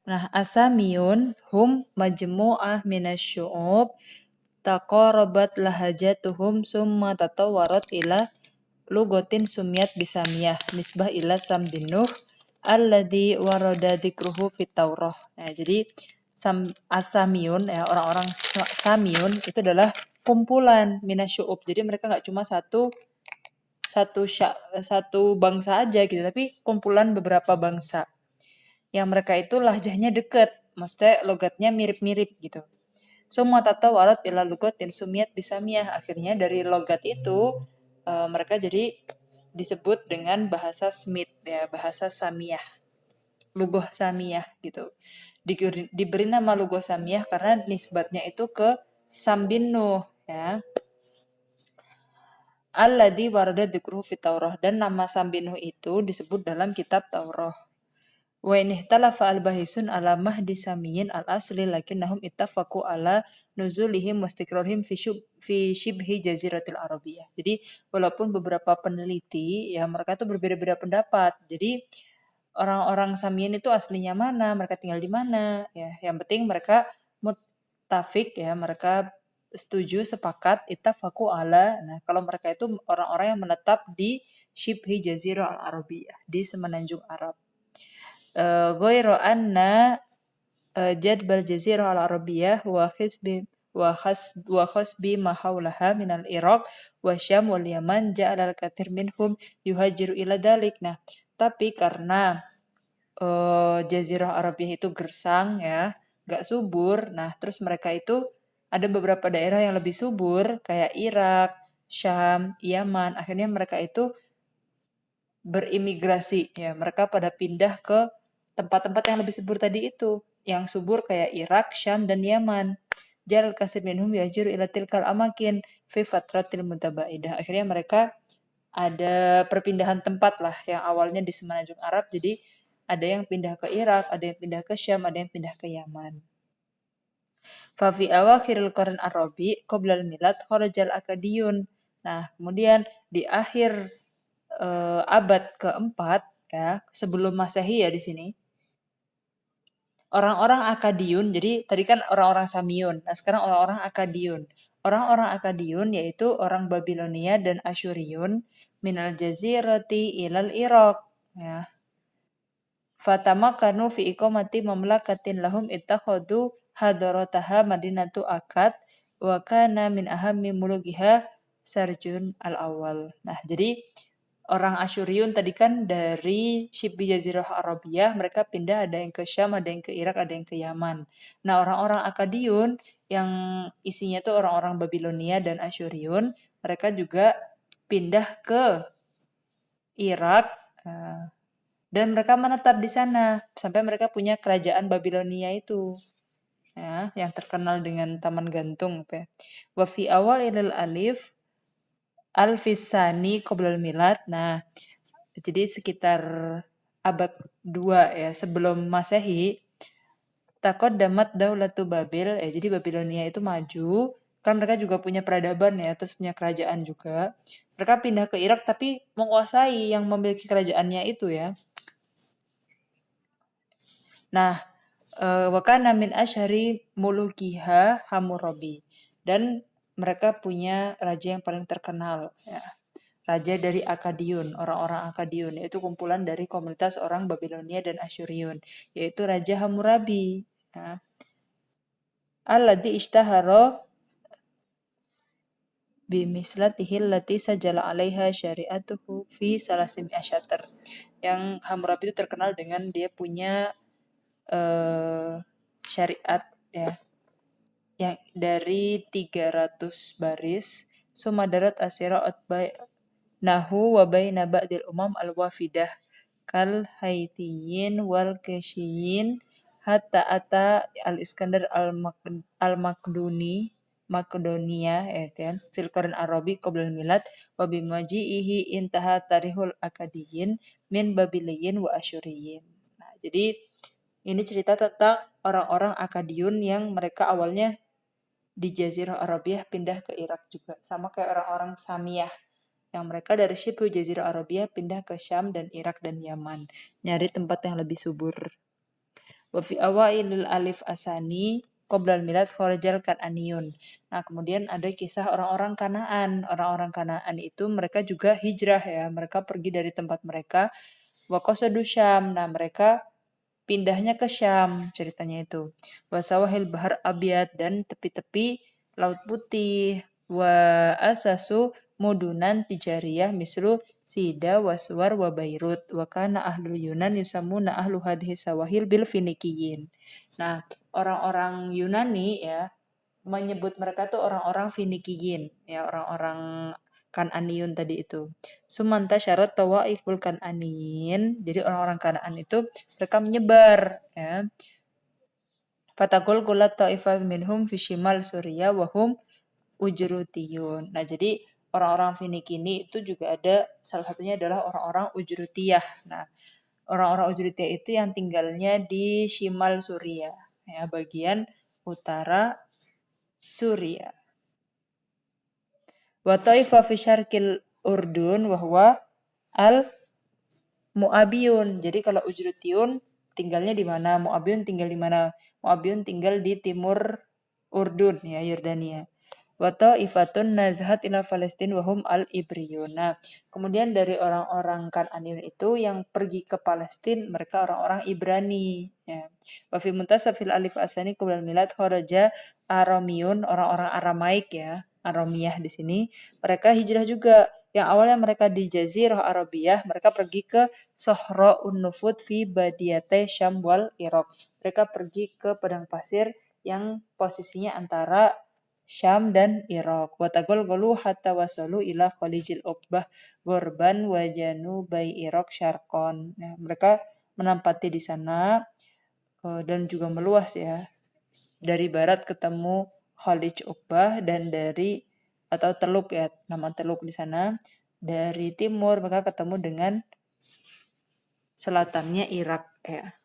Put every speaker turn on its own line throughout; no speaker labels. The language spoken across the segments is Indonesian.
Nah, asamiyun hum majmu'ah minasyu'ub taqarabat lahajatuhum summa tatawarat ila lugotin sumiyat bisamiyah nisbah ila sambinuh alladhi warada dzikruhu fit Taurah. Nah, jadi asamiyun ya, orang-orang samiyun itu adalah kumpulan minasyu'ub. Jadi mereka nggak cuma satu satu satu bangsa aja gitu, tapi kumpulan beberapa bangsa. Yang mereka itu lahjahnya deket, maksudnya logatnya mirip-mirip gitu. Semua tata warat ila lugatin sumiyat bisamiyah. Akhirnya dari logat itu mereka jadi disebut dengan bahasa Smith ya, bahasa Samiyah, lugoh Samiyah gitu. Diberi nama lugoh Samiyah karena nisbatnya itu ke Sam bin Nuh ya. Alladzi warada dzikruhu fit Taurah, dan nama Sam bin Nuh itu disebut dalam kitab Taurah. Wa in ikhtalafa al-bahisun ala mahdi samiyin al-asli lakinnahum ittafaqu ala nuzulihim wastiqrarihim fi shibhi jaziratil arabiyah. Jadi walaupun beberapa peneliti ya mereka tuh berbeda-beda pendapat. Jadi orang-orang Samiyin itu aslinya mana, mereka tinggal di mana ya. Yang penting mereka muttafik ya, mereka setuju sepakat ittafaqu ala. Nah, kalau mereka itu orang-orang yang menetap di shibhi jazirah al-arabiyah, di semenanjung Arab. Ghairu anna jadbal jazirah al-arabiyah wa khasbi ma haulaha min al-Iraq wa Syam wal Yaman ja'al al-kathir minhum yuhajiru ila dalik. Nah, tapi karena jazirah Arabiyah itu gersang ya, gak subur. Nah, terus mereka itu ada beberapa daerah yang lebih subur kayak Irak, Syam, Yaman. Akhirnya mereka itu berimigrasi ya, mereka pada pindah ke tempat-tempat yang lebih subur tadi itu, yang subur kayak Irak, Syam, dan Yaman. Jal kasir minhum yajur ila tilkal amakin fi fatratil mutabaidah. Akhirnya mereka ada perpindahan tempat lah, yang awalnya di semenanjung Arab, jadi ada yang pindah ke Irak, ada yang pindah ke Syam, ada yang pindah ke Yaman. Fafi awakhiril Qur'an Arabi qoblal milad kharajal akadiyun. Nah, kemudian di akhir abad keempat ya, sebelum Masehi ya di sini. Orang-orang Akadiun, jadi tadi kan orang-orang Samiun, nah sekarang orang-orang Akadiun. Orang-orang Akadiun yaitu orang Babilonia dan Asyuriun minal jazirati ilal Iraq ya. Fatamakanu fi iqamati mamlakatin lahum ittakhadu hadarataha madinatu akad wa kana min ahammi mulukiha Sarjun al-awwal. Nah, jadi orang Asyuriun tadi kan dari Shibhi Jazirah Arabiyah, mereka pindah, ada yang ke Syam, ada yang ke Irak, ada yang ke Yaman. Nah, orang-orang Akadiun yang isinya tuh orang-orang Babilonia dan Asyuriun, mereka juga pindah ke Irak dan mereka menetap di sana sampai mereka punya kerajaan Babilonia itu. Ya, yang terkenal dengan Taman Gantung apa ya. Wa fi awalil alif Al-Fisani qoblal milad. Nah, jadi sekitar abad 2 ya sebelum Masehi, damat daulatu Babil, jadi Babilonia itu maju, kan mereka juga punya peradaban ya, terus punya kerajaan juga. Mereka pindah ke Irak tapi menguasai yang memiliki kerajaannya itu ya. Nah, wakana min asyhari mulukiha Hammurabi. Dan mereka punya raja yang paling terkenal ya. Raja dari Akadiun, orang-orang Akadiun, yaitu kumpulan dari komunitas orang Babilonia dan Asyuriun, yaitu Raja Hammurabi. Ya. Alladzi ishtahara bimislatihi allati sajala 'alaiha syari'atuhu fi salasimi asyatar. Yang Hammurabi itu terkenal dengan dia punya syariat ya yang dari 300 baris sumadarat asyira nahu wa baina ba'dil umam al-wafidah kal haitiyin wal keshiyin hatta ata al-Iskandar al-Makduni Makedonia ya kan fil qarn Arabi qabla milad wa bimaji'ihi intaha tarihul akadiyin min babiliyin wa asyuriyin. Nah, jadi ini cerita tentang orang-orang Akadiun yang mereka awalnya di Jazirah Arabiyah pindah ke Irak juga. Sama kayak orang-orang Samiyah yang mereka dari Shibhu Jazirah Arabiyah pindah ke Syam dan Irak dan Yaman. Nyari tempat yang lebih subur. Wa fi awailil alif asani qoblal milad kharajal kan'aniyun. Nah, kemudian ada kisah orang-orang Kanaan. Orang-orang Kanaan itu mereka juga hijrah ya. Mereka pergi dari tempat mereka wa qasadu Syam. Nah, mereka pindahnya ke Syam ceritanya itu. Wa sawahil bahar abyad dan tepi-tepi laut putih. Wa asasu mudunan tijariyah mislu Sida waswar wa Beirut wa kana ahlul Yunan yusamuna ahlu hadhihi sawahil bil Finikiyin. Nah, orang-orang Yunani ya menyebut mereka tuh orang-orang Finikiyin ya, orang-orang Kan'aniyun tadi itu. Sumanta syarat tawaiful Kan'aniyin. Jadi orang-orang Kanaan itu mereka menyebar ya. Fatakul kulat ta'ifat minhum fi shimal Suriah wa hum Ujrutiyun. Nah, jadi orang-orang Finikini itu juga ada, salah satunya adalah orang-orang Ujrutiyah. Nah, orang-orang Ujrutiyah itu yang tinggalnya di Shimal Suriah, ya, bagian utara Suriah. Wa taifa fi syarqil Urdun wa huwa al Mu'abiyun. Jadi kalau Ujrutiyun tinggalnya di mana? Mu'abiyun tinggal di mana? Mu'abiyun tinggal di timur Urdun ya, Yordania. Wa ta'ifatun nazhat ila Palestin wa hum al-Ibriyun. Nah, kemudian dari orang-orang Kan'aniyun itu yang pergi ke Palestina, mereka orang-orang Ibrani ya. Wa fi muntasafil alif asani qabla milad kharaja Aramiyun, orang-orang Aramaik ya. Aramiyah di sini, mereka hijrah juga. Yang awalnya mereka di Jazirah Arabiyah, mereka pergi ke Sohra'un Nufud fi Badiyate Syam wal Iraq. Mereka pergi ke padang pasir yang posisinya antara Syam dan Irak. Watagol golu hatta wasalu ila Khalijil Uqbah Gorban wajanu bay Irak Syarkon. Nah, mereka menempati di sana dan juga meluas ya. Dari barat ketemu Khalij Uqbah dan dari atau Teluk ya, nama Teluk di sana. Dari timur mereka ketemu dengan selatannya Irak ya.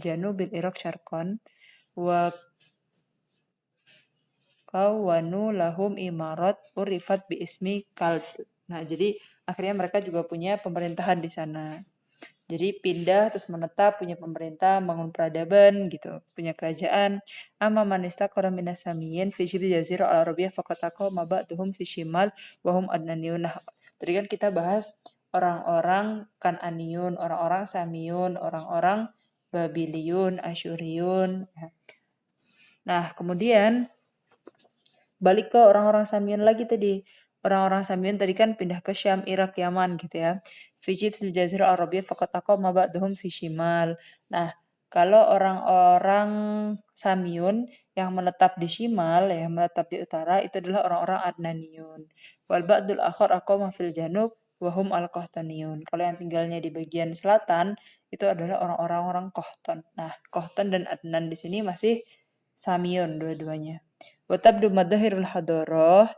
Janubil Irak Syarkon wa kawanu lahum imarat urifat bi ismi Kalb. Nah, jadi akhirnya mereka juga punya pemerintahan di sana. Jadi pindah terus menetap, punya pemerintah, bangun peradaban gitu, punya kerajaan. Amma man istaqara minas samiyin fi shibhi jazirah al-arabiyah faqataqo ma ba'duhum fi shimal wa hum adnaniyun. Nah, tadi kan kita bahas orang-orang Kan'aniyun, orang-orang Samiyun, orang-orang Babiliyun, Asyuriyun. Nah, kemudian balik ke orang-orang Samyun lagi tadi. Orang-orang Samyun tadi kan pindah ke Syam, Irak, Yaman gitu ya. Fijib fil Jazirah Arabiyah faqat aqama ba'dhum fi shimal. Nah, kalau orang-orang Samyun yang menetap di Shimal, yang menetap di utara, itu adalah orang-orang Adnaniyun. Wal ba'dul akhar aqama fil janub wahum al-Qahtaniyun. Kalau yang tinggalnya di bagian selatan, itu adalah orang-orang Qahtan. Nah, Qahtan dan Adnan di sini masih Samyun dua-duanya. Watabdu madahirul hadarah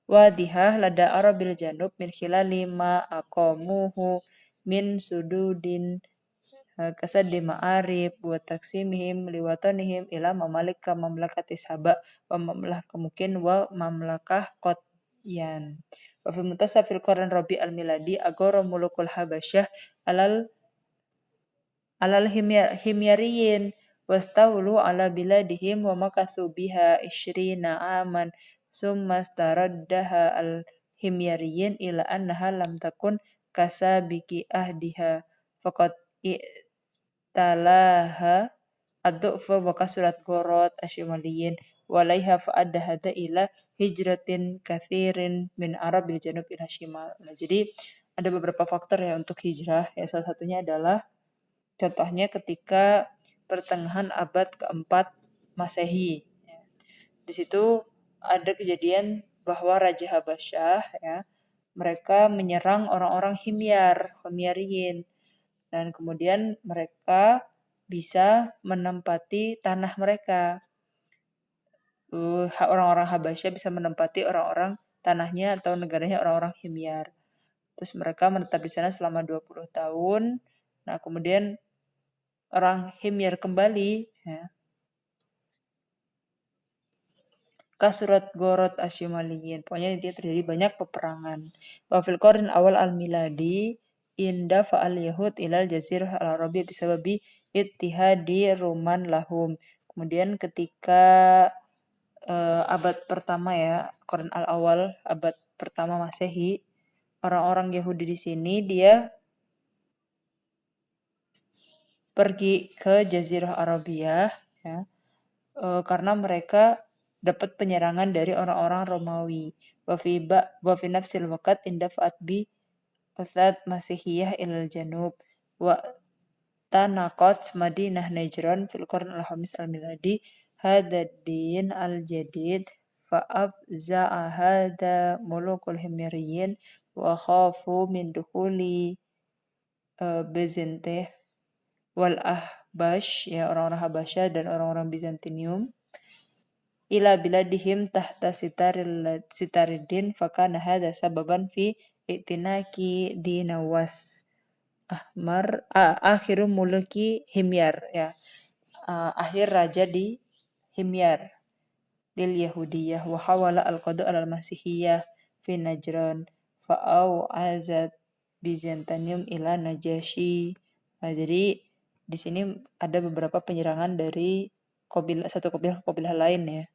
wadihah lada arabil janub min khilali ma aqamuhu min sududin kasadi ma'arib wa taksimihim liwatanihim ila mamalika mamlakati Saba wa mamlakah mungkin wa mamlakah Qotyan. Wa fi muntasafil Qarn Rabi al-Miladi agara mulukul Habasyah alal himyariyin wastawlu ala biladihim wa makathu biha ishrina aman summa staraddaha al himyariyin ila annaha lam takun kasabiki ahdiha faqad i'talaha ad-du'fa wa kasurat gorot asyimaliyin walaiha fa'adda hada ila hijratin kathirin min arabil janub ila shimal. Nah, jadi ada beberapa faktor ya untuk hijrah ya, salah satunya adalah contohnya ketika pertengahan abad keempat Masehi. Di situ ada kejadian bahwa Raja Habasyah ya, mereka menyerang orang-orang Himyariyin. Dan kemudian mereka bisa menempati tanah mereka. Orang-orang Habasyah bisa menempati orang-orang tanahnya atau negaranya orang-orang Himyar. Terus mereka menetap di sana selama 20 tahun. Nah, kemudian orang Himyar kembali ya. Kasurat Gorot Asyimaliyin. Pokoknya dia terjadi banyak peperangan. Wa fil qarn awal al-miladi inda fa'al yahud ilal jazirah al-arabiyah bisababi ittihadi Roman lahum. Kemudian ketika abad pertama ya, Qarn al-Awal, abad pertama Masehi, orang-orang Yahudi di sini dia pergi ke Jazirah Arabia ya, karena mereka dapat penyerangan dari orang-orang Romawi. Wa fi nafsil waqt indafa'at bi uthad Masihiyah ilal janub wa tanaqat Madinah Najran fil qarn al-khamis al-miladi hadha din al-jadid fa'abza'a hadha mulukul himyariyin wa khafu min dukhuli Byzantine wal Ahbash ya orang-orang Habasya dan orang-orang Bizantinium ila biladihim tahta sitaridin fakana hadha sababan fi i'tinaki dinawas akhiru muluki Himyar ya, akhir raja di Himyar lil Yahudiyah wa hawala al-qadu al-Masihiyah fi Najran fa'au azat Bizantinium ila Najashi. Nah, jadi di sini ada beberapa penyerangan dari satu kabilah lain ya.